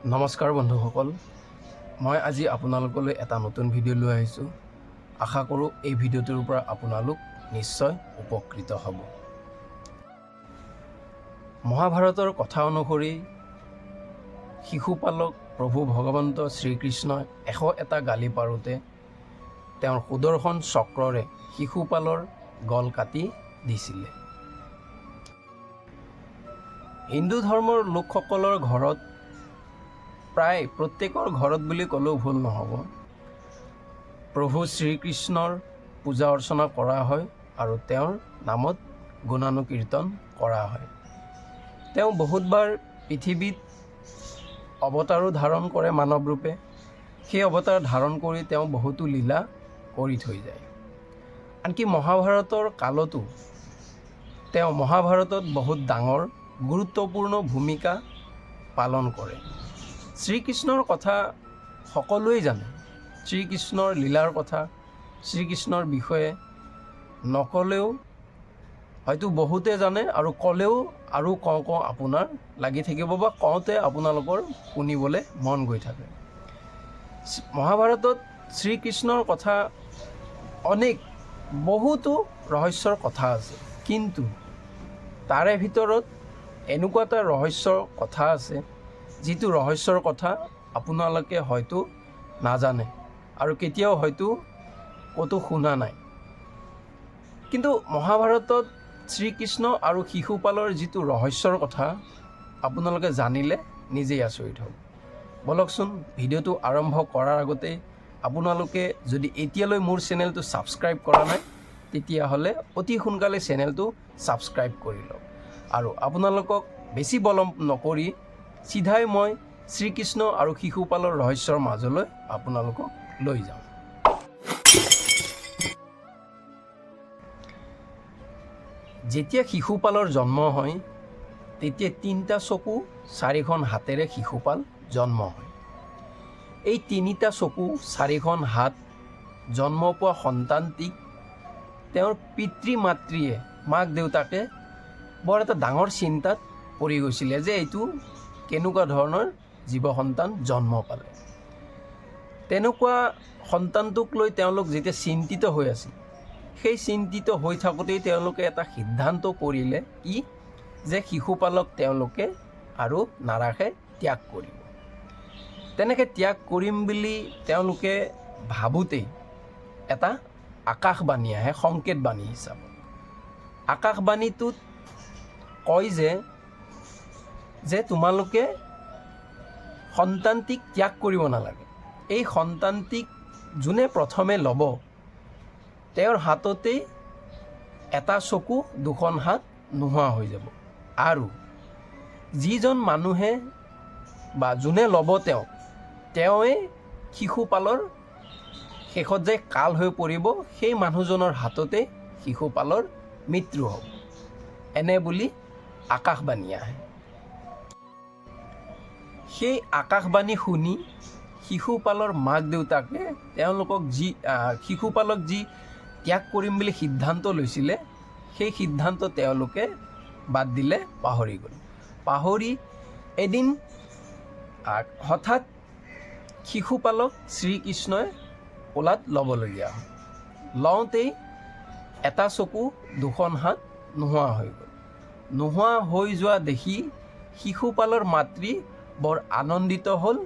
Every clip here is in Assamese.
নমস্কাৰ বন্ধুসকল, মই আজি আপোনালোকলৈ এটা নতুন ভিডিঅ' লৈ আহিছোঁ। আশা কৰোঁ এই ভিডিঅ'টোৰ পৰা আপোনালোক নিশ্চয় উপকৃত হ'ব। মহাভাৰতৰ কথা অনুসৰি শিশুপালক প্ৰভু ভগৱন্ত শ্ৰীকৃষ্ণই 101টা গালি পাৰোঁতে তেওঁৰ সুদৰ্শন চক্ৰৰে শিশুপালৰ গল কাটি দিছিলে। হিন্দু ধৰ্মৰ লোকসকলৰ ঘৰত প্ৰায় প্ৰত্যেকৰ ঘৰত বুলি ক'লেও ভুল নহ'ব, প্ৰভু শ্ৰীকৃষ্ণৰ পূজা অৰ্চনা কৰা হয় আৰু তেওঁৰ নামত গুণানুকীৰ্তন কৰা হয়। তেওঁ বহুতবাৰ পৃথিৱীত অৱতাৰো ধাৰণ কৰে মানৱ ৰূপে। সেই অৱতাৰ ধাৰণ কৰি তেওঁ বহুতো লীলা কৰি থৈ যায়। আনকি মহাভাৰতৰ কালতো তেওঁ মহাভাৰতত বহুত ডাঙৰ গুৰুত্বপূৰ্ণ ভূমিকা পালন কৰে। শ্ৰীকৃষ্ণৰ কথা সকলোৱে জানে। শ্ৰীকৃষ্ণৰ লীলাৰ কথা, শ্ৰীকৃষ্ণৰ বিষয়ে নক'লেও হয়তো বহুতে জানে, আৰু ক'লেও আৰু কওঁ আপোনাৰ লাগি থাকিব বা কওঁতে আপোনালোকৰ শুনিবলৈ মন গৈ থাকে। মহাভাৰতত শ্ৰীকৃষ্ণৰ কথা বহুতো ৰহস্যৰ কথা আছে, কিন্তু তাৰে ভিতৰত এনেকুৱা এটা ৰহস্যৰ কথা আছে যিটো ৰহস্যৰ কথা আপোনালোকে হয়তো নাজানে আৰু কেতিয়াও হয়তো ক'তো শুনা নাই। কিন্তু মহাভাৰতত শ্ৰীকৃষ্ণ আৰু শিশুপালৰ যিটো ৰহস্যৰ কথা আপোনালোকে জানিলে নিজেই আচৰিত হ'ব। বলকচোন ভিডিঅ'টো আৰম্ভ কৰাৰ আগতে আপোনালোকে যদি এতিয়ালৈ মোৰ চেনেলটো ছাবস্ক্ৰাইব কৰা নাই, তেতিয়াহ'লে অতি সোনকালে চেনেলটো ছাবস্ক্ৰাইব কৰি লওক। আৰু আপোনালোকক বেছি বিলম্ব নকৰি চিধাই মই শ্ৰীকৃষ্ণ আৰু শিশুপালৰ ৰহস্যৰ মাজলৈ আপোনালোকক লৈ যাওঁ। যেতিয়া শিশুপালৰ জন্ম হয়, তেতিয়া 3টা চকু 4খন হাতেৰে শিশুপাল জন্ম হয়। এই 3টা চকু 4খন হাত জন্ম পোৱা সন্তানটিক তেওঁৰ পিতৃ মাতৃয়ে, মাক দেউতাকে বৰ এটা ডাঙৰ চিন্তাত পৰি গৈছিলে যে এইটো কেনেকুৱা ধৰণৰ জীৱ সন্তান জন্ম পালে। তেনেকুৱা সন্তানটোক লৈ তেওঁলোক যেতিয়া চিন্তিত হৈ আছিল, সেই চিন্তিত হৈ থাকোঁতেই তেওঁলোকে এটা সিদ্ধান্ত কৰিলে কি, যে শিশুপালক তেওঁলোকে আৰু নাৰাখে, ত্যাগ কৰিব। তেনেকৈ ত্যাগ কৰিম বুলি তেওঁলোকে ভাবোঁতেই এটা আকাশবাণী আহে, সংকেতবাণী হিচাপত। আকাশবাণীটোত কয় যে তোমালোকে সন্তানটিক ত্যাগ কৰিব নালাগে। এই সন্তানটিক যোনে প্ৰথমে ল'ব, তেওঁৰ হাততেই এটা চকু 2খন হাত নোহোৱা হৈ যাব। আৰু যিজন মানুহে বা যোনে ল'ব তেওঁৱে শিশুপালৰ শেষত যে কাল হৈ পৰিব, সেই মানুহজনৰ হাততে শিশুপালৰ মৃত্যু হ'ব, এনে বুলি আকাশবাণী আহে। সেই আকাশবাণী শুনি শিশুপালৰ মাক দেউতাকে শিশুপালক যি ত্যাগ কৰিম বুলি সিদ্ধান্ত লৈছিলে, সেই সিদ্ধান্ত তেওঁলোকে বাদ দিলে, পাহৰি গ'ল। পাহৰি এদিন হঠাৎ শিশুপালক শ্ৰীকৃষ্ণই কোলাত ল'বলগীয়া হ'ল। লওঁতেই এটা চকু 2খন হাত নোহোৱা হৈ গ'ল। নোহোৱা হৈ যোৱা দেখি শিশুপালৰ মাতৃ বৰ আনন্দিত হ'ল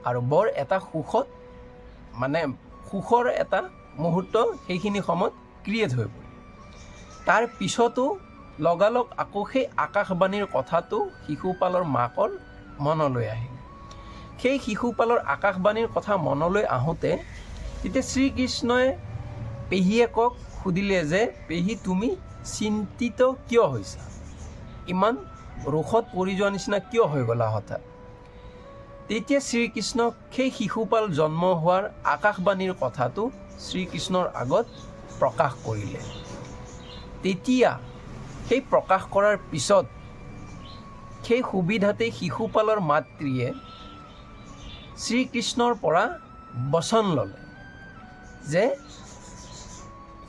আৰু বৰ এটা সুখৰ এটা মুহূৰ্ত সেইখিনি সময়ত ক্ৰিয়েট হৈ পৰিল। তাৰ পিছতো লগালগ আকৌ সেই আকাশবাণীৰ কথাটো শিশুপালৰ মাকৰ মনলৈ আহিল। সেই শিশুপালৰ আকাশবাণীৰ কথা মনলৈ আহোঁতে তেতিয়া শ্ৰীকৃষ্ণই পেহীয়েকক সুধিলে যে, পেহী তুমি চিন্তিত কিয় হৈছা? ইমান ৰোষত পৰি যোৱা নিচিনা কিয় হৈ গ'লা হঠাৎ? তেতিয়া শ্ৰীকৃষ্ণক সেই শিশুপাল জন্ম হোৱাৰ আকাশবাণীৰ কথাটো শ্ৰীকৃষ্ণৰ আগত প্ৰকাশ কৰিলে। তেতিয়া সেই প্ৰকাশ কৰাৰ পিছত সেই সুবিধাতেই শিশুপালৰ মাতৃয়ে শ্ৰীকৃষ্ণৰ পৰা বচন ল'লে যে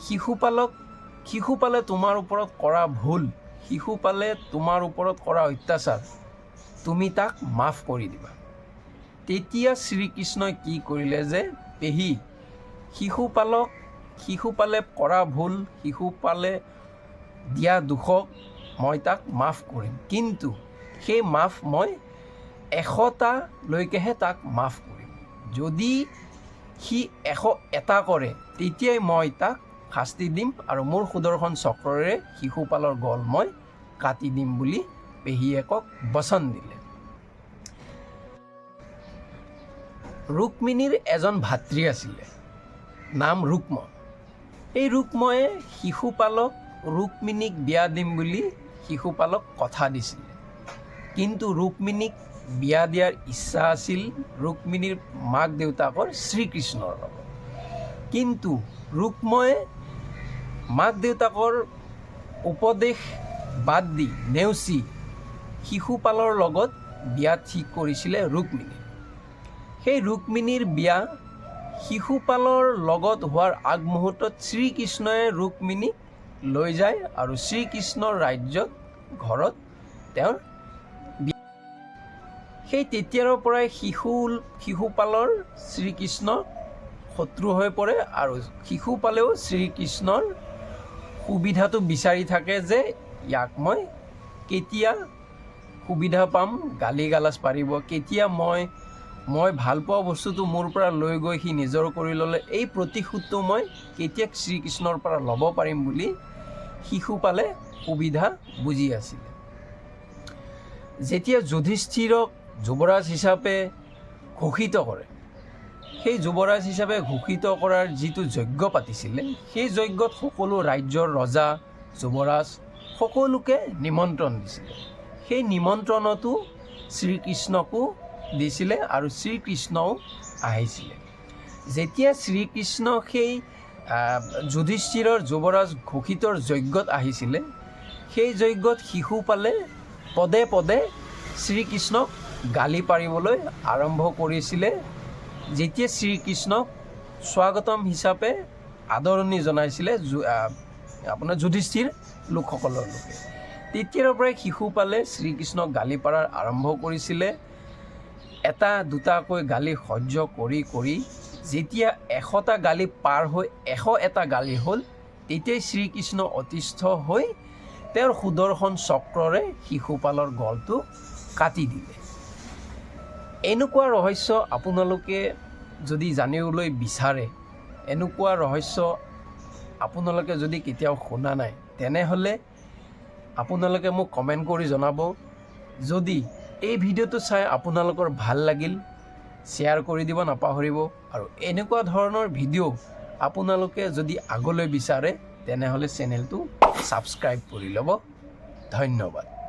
শিশুপালে তোমাৰ ওপৰত কৰা ভুল, শিশুপালে তোমাৰ ওপৰত কৰা অত্যাচাৰ তুমি তাক মাফ কৰি দিবা। তেতিয়া শ্ৰীকৃষ্ণই কি কৰিলে যে পেহী শিশুপালে কৰা ভুল, শিশুপালে দিয়া দোষক মই তাক মাফ কৰিম, কিন্তু সেই মাফ মই 100টালৈকেহে তাক মাফ কৰিম। যদি সি 101টা কৰে তেতিয়াই মই তাক শাস্তি দিম আৰু মোৰ সুদৰ্শন চক্ৰৰে শিশুপালৰ গল মই কাটি দিম বুলি পেহীয়েকক বচন দিলে। ৰুক্মিণীৰ এজন ভাতৃ আছিলে, নাম ৰুক্ম। এই ৰুক্ময়ে শিশুপালক ৰুক্মিণীক বিয়া দিম বুলি শিশুপালক কথা দিছিলে, কিন্তু ৰুক্মিণীক বিয়া দিয়াৰ ইচ্ছা আছিল ৰুক্মিণীৰ মাক দেউতাকৰ শ্ৰীকৃষ্ণৰ লগত। কিন্তু ৰুক্ময়ে মাক দেউতাকৰ উপদেশ বাদ দি নেওচি শিশুপালৰ লগত বিয়া ঠিক কৰিছিলে ৰুক্মিণী। সেই ৰুক্মিণীৰ বিয়া শিশুপালৰ লগত হোৱাৰ আগমুহূৰ্তত শ্ৰীকৃষ্ণই ৰুক্মিণীক লৈ যায় আৰু শ্ৰীকৃষ্ণৰ ৰাজ্যত ঘৰত তেওঁৰ সেই তেতিয়াৰ পৰাই শিশুপালৰ শ্ৰীকৃষ্ণ শত্ৰু হৈ পৰে আৰু শিশুপালেও শ্ৰীকৃষ্ণৰ সুবিধাটো বিচাৰি থাকে যে ইয়াক মই কেতিয়া সুবিধা পাম, গালি গালাজ পাৰিব, কেতিয়া মই ভাল পোৱা বস্তুটো মোৰ পৰা লৈ গৈ সি নিজৰ কৰি ল'লে এই প্ৰতিশোধটো মই কেতিয়া শ্ৰীকৃষ্ণৰ পৰা ল'ব পাৰিম বুলি শিশুপালে সুবিধা বুজি আছিলে। যেতিয়া যুধিষ্ঠিৰক যুৱৰাজ হিচাপে ঘোষিত কৰে, সেই যুৱৰাজ হিচাপে ঘোষিত কৰাৰ যিটো যজ্ঞ পাতিছিলে, সেই যজ্ঞত সকলো ৰাজ্যৰ ৰজা যুৱৰাজ সকলোকে নিমন্ত্ৰণ দিছিলে। সেই নিমন্ত্ৰণতো শ্ৰীকৃষ্ণকো দিছিলে আৰু শ্ৰীকৃষ্ণও আহিছিলে। যেতিয়া শ্ৰীকৃষ্ণ সেই যুধিষ্ঠিৰৰ যুৱৰাজ ঘোষিতৰ যজ্ঞত আহিছিলে, সেই যজ্ঞত শিশুপালে পদে পদে শ্ৰীকৃষ্ণক গালি পাৰিবলৈ আৰম্ভ কৰিছিলে। যেতিয়া শ্ৰীকৃষ্ণক স্বাগতম হিচাপে আদৰণি জনাইছিলে আপোনাৰ যুধিষ্ঠিৰ লোকসকলৰ লোকে, তেতিয়াৰ পৰাই শিশুপালে শ্ৰীকৃষ্ণক গালি পাৰাৰ আৰম্ভ কৰিছিলে। এটা দুটাকৈ গালি সহ্য কৰি কৰি যেতিয়া 100টা গালি পাৰ হৈ 101টা গালি হ'ল, তেতিয়াই শ্ৰীকৃষ্ণ অতিষ্ঠ হৈ তেওঁৰ সুদৰ্শন চক্ৰৰে শিশুপালৰ গলটো কাটি দিলে। এনেকুৱা ৰহস্য আপোনালোকে যদি জানিবলৈ বিচাৰে, এনেকুৱা ৰহস্য আপোনালোকে যদি কেতিয়াও শুনা নাই, তেনেহ'লে আপোনালোকে মোক কমেণ্ট কৰি জনাব। যদি এই ভিডিঅ'টো চাই আপোনালোকৰ ভাল লাগিল, শ্বেয়াৰ কৰি দিব নাপাহৰিব। আৰু এনেকুৱা ধৰণৰ ভিডিঅ' আপোনালোকে যদি আগলৈ বিচাৰে তেনেহ'লে চেনেলটো ছাবস্ক্ৰাইব কৰি ল'ব। ধন্যবাদ।